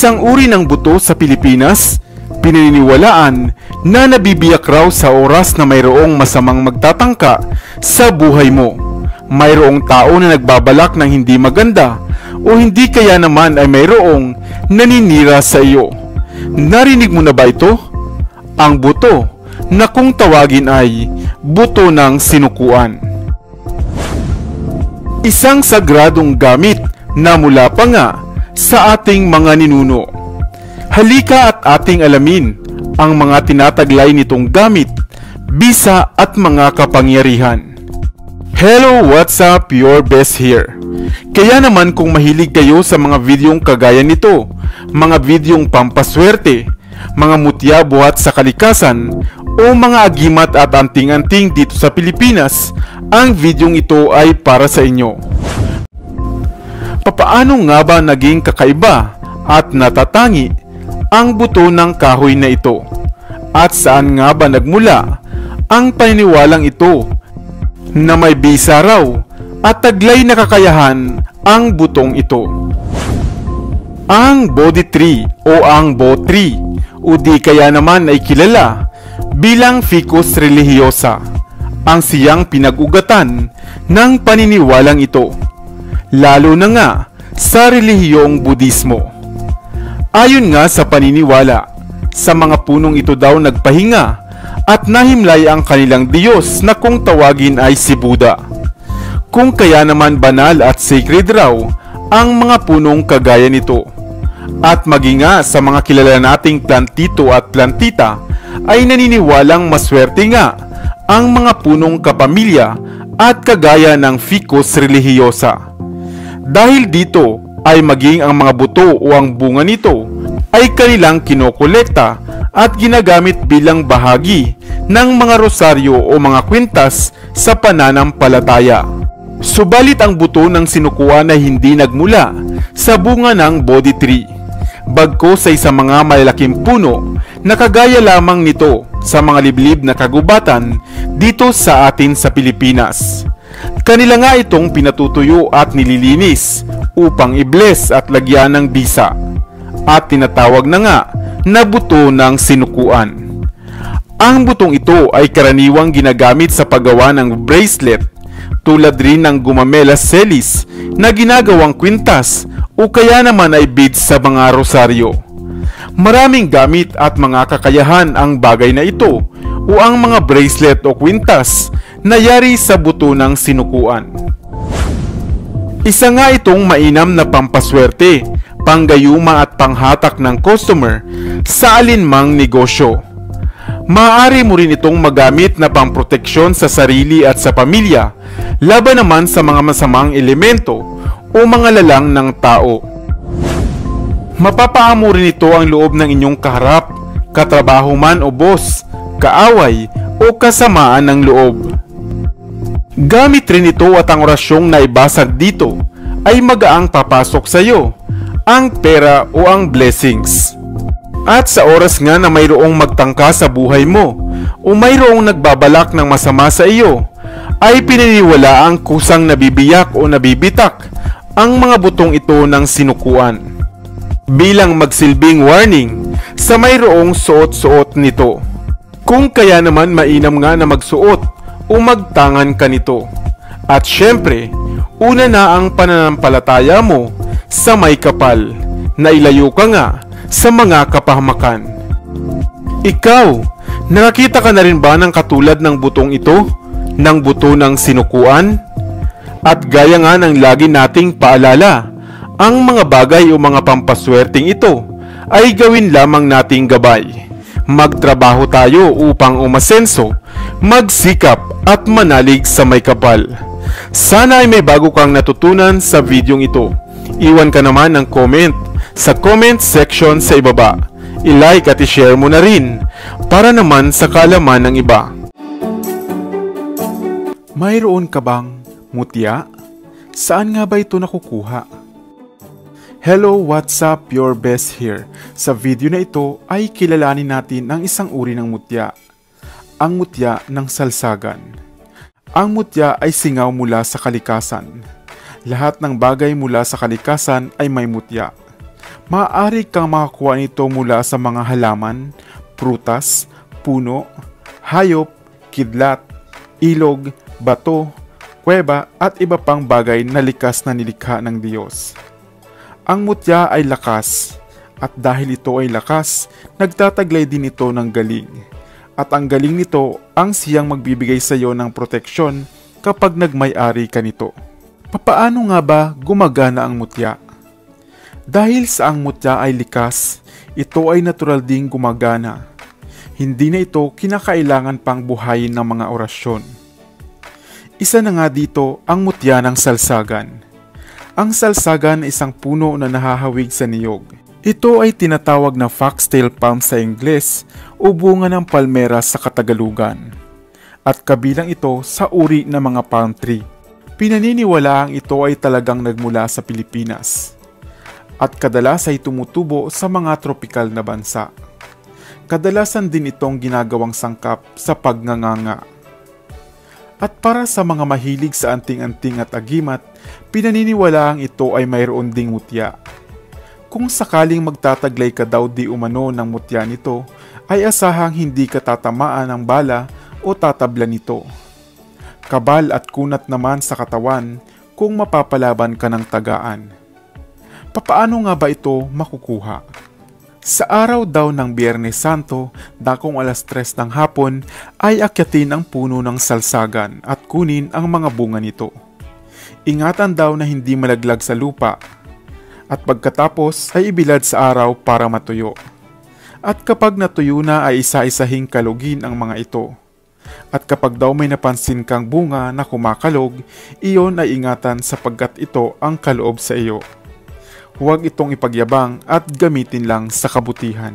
Isang uri ng buto sa Pilipinas, pinaniniwalaan na nabibiyak raw sa oras na mayroong masamang magtatangka sa buhay mo. Mayroong tao na nagbabalak ng hindi maganda o hindi kaya naman ay mayroong naninira sa iyo. Narinig mo na ba ito? Ang buto na kung tawagin ay buto ng sinukuan. Isang sagradong gamit na mula pa nga sa ating mga ninuno. Halika at ating alamin ang mga tinataglay nitong gamit, bisa at mga kapangyarihan. Hello, what's up? Your best here. Kaya naman kung mahilig kayo sa mga videong kagaya nito, mga videong pampaswerte, mga mutya buhat sa kalikasan, o mga agimat at anting-anting dito sa Pilipinas, ang videong ito ay para sa inyo. Papaano nga ba naging kakaiba at natatangi ang buto ng kahoy na ito? At saan nga ba nagmula ang paniniwalang ito na may bisa raw at taglay na kakayahan ang butong ito? Ang Bodhi tree o ang Bo tree o di kaya naman ay kilala bilang Ficus religiosa ang siyang pinag-ugatan ng paniniwalang ito, lalo na nga sa relihiyong Budismo. Ayon nga sa paniniwala, sa mga punong ito daw nagpahinga at nahimlay ang kanilang Diyos na kung tawagin ay si Buddha. Kung kaya naman banal at sacred raw ang mga punong kagaya nito. At maging nga sa mga kilala nating plantito at plantita ay naniniwalang maswerte nga ang mga punong kapamilya at kagaya ng Ficus religiosa. Dahil dito ay maging ang mga buto o ang bunga nito ay kanilang kinokolekta at ginagamit bilang bahagi ng mga rosaryo o mga kwintas sa pananampalataya. Subalit ang buto ng sinukuan ay hindi nagmula sa bunga ng Bodhi tree, bagkus ay sa mga malalaking puno na kagaya lamang nito sa mga liblib na kagubatan dito sa atin sa Pilipinas. Kanila nga itong pinatutuyo at nililinis upang i-bless at lagyan ng bisa, at tinatawag na nga na buto ng sinukuan. Ang butong ito ay karaniwang ginagamit sa paggawa ng bracelet, tulad rin ng gumamela celis na ginagawang kwintas o kaya naman ay beads sa mga rosaryo. Maraming gamit at mga kakayahan ang bagay na ito o ang mga bracelet o kwintas na yari sa buto ng sinukuan. Isa nga itong mainam na pampaswerte, panggayuma at panghatak ng customer sa alinmang negosyo. Maaari mo rin itong magamit na pamproteksyon sa sarili at sa pamilya, laban naman sa mga masamang elemento o mga lalang ng tao. Mapapaamo rin ito ang loob ng inyong kaharap, katrabaho man o boss, kaaway o kasamaan ng loob. Gamit rin ito at ang orasyong naibasag dito ay magaang papasok sa iyo ang pera o ang blessings. At sa oras nga na mayroong magtangka sa buhay mo o mayroong nagbabalak ng masama sa iyo, ay pininiwala ang kusang nabibiyak o nabibitak ang mga butong ito ng sinukuan, bilang magsilbing warning sa mayroong suot-suot nito. Kung kaya naman mainam nga na magsuot o magtangan ka nito. At syempre, una na ang pananampalataya mo sa may kapal, na ilayo ka nga sa mga kapahamakan. Ikaw, nakakita ka na rin ba ng katulad ng butong ito, ng buto ng sinukuan? At gaya nga ng lagi nating paalala, ang mga bagay o mga pampaswerteng ito ay gawin lamang nating gabay. Magtrabaho tayo upang umasenso, magsikap at manalig sa may kapal. Sana ay may bago kang natutunan sa videong ito. Iwan ka naman ng comment sa comment section sa ibaba. I-like at i-share mo na rin para naman sa kaalaman ng iba. Mayroon ka bang mutya? Saan nga ba ito nakukuha? Hello, what's up? Your best here. Sa video na ito ay kilalanin natin ang isang uri ng mutya. Ang mutya ng salsagan. Ang mutya ay singaw mula sa kalikasan. Lahat ng bagay mula sa kalikasan ay may mutya. Maaari kang makakuha nito mula sa mga halaman, prutas, puno, hayop, kidlat, ilog, bato, kuweba at iba pang bagay na likas na nilikha ng Diyos. Ang mutya ay lakas, at dahil ito ay lakas, nagtataglay din ito ng galing. At ang galing nito ang siyang magbibigay sa iyo ng proteksyon kapag nagmay-ari ka nito. Papaano nga ba gumagana ang mutya? Dahil sa ang mutya ay likas, ito ay natural ding gumagana. Hindi na ito kinakailangan pang buhayin ng mga orasyon. Isa na nga dito ang mutya ng salsagan. Ang salsagan ay isang puno na nahahawig sa niyog. Ito ay tinatawag na foxtail palm sa Ingles o bunga ng palmera sa Katagalugan. At kabilang ito sa uri ng mga palm tree. Pinaniniwalaang ito ay talagang nagmula sa Pilipinas. At kadalas ay tumutubo sa mga tropikal na bansa. Kadalasan din itong ginagawang sangkap sa pagnganganga. At para sa mga mahilig sa anting-anting at agimat, pinaniniwalaang ito ay mayroon ding mutya. Kung sakaling magtataglay ka daw di umano ng mutya nito, ay asahang hindi ka tatamaan ng bala o tatabla nito. Kabal at kunat naman sa katawan kung mapapalaban ka ng tagaan. Papaano nga ba ito makukuha? Sa araw daw ng Biyernes Santo, dakong alas 3 ng hapon, ay akyatin ang puno ng salsagan at kunin ang mga bunga nito. Ingatan daw na hindi malaglag sa lupa, at pagkatapos ay ibilad sa araw para matuyo. At kapag natuyo na ay isa-isahing kalugin ang mga ito. At kapag daw may napansin kang bunga na kumakalog, iyon ay ingatan sapagkat ito ang kaloob sa iyo. Huwag itong ipagyabang at gamitin lang sa kabutihan.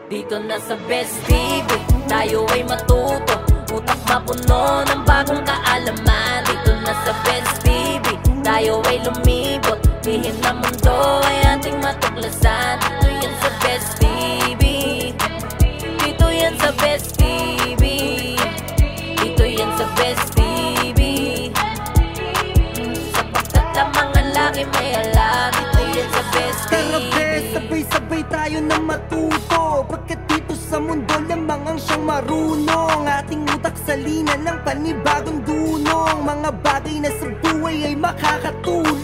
Dito na sa Best TV, tayo ay matuto. Utak mapuno ng bagong kaalaman. Dito na sa Best TV, tayo ay lumibot. Lihim na mundo ay ating matuklasan. Dito yan sa Best TV. Dito yan sa Best TV. Dito yan sa Best TV. Sapagkat lamang ang laki may alam. Tara bes, sabay-sabay tayo na matuto. Pagkat dito sa mundo lamang ang siyang marunong. Ating utak salina ng panibagong dunong. Mga bagay na sa buhay ay makakatulong.